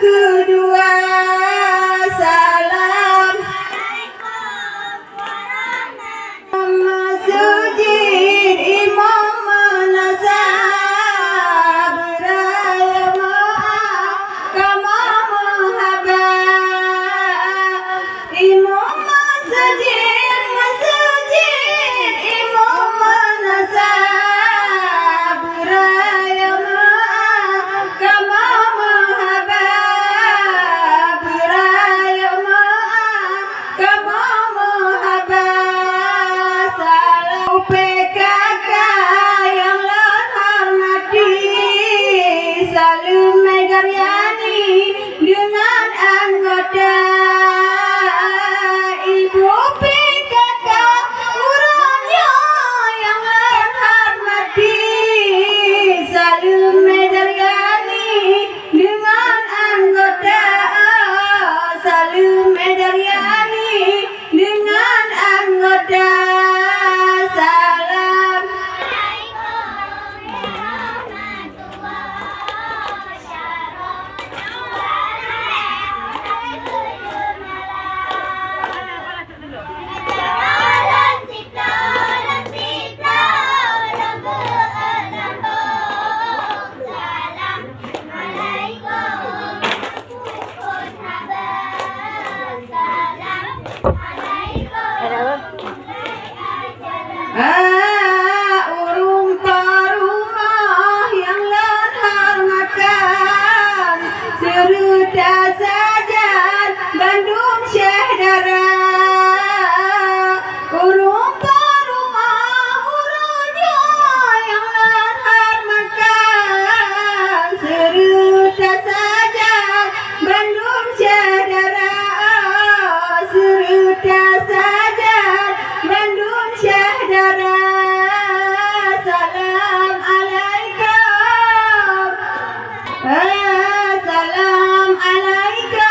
kedua salam masjid imam menasab raya kama mahaba imam masjid imam menasab raya kama mahaba raya kama mahaba salam PKK yang hormati Salim Megaryani dengan anggota Ibu PKK urutnya yang hormati Salim Megaryani dengan anggota Salim Megaryani dengan anggota salam urung parumah yang hormatkan serta sajan Bandung Syehdara urung parumah urutnya yang hormatkan serta sajan Bandung Syehdara serta sajan Bandung Syehdara salam alaikum salam alaikum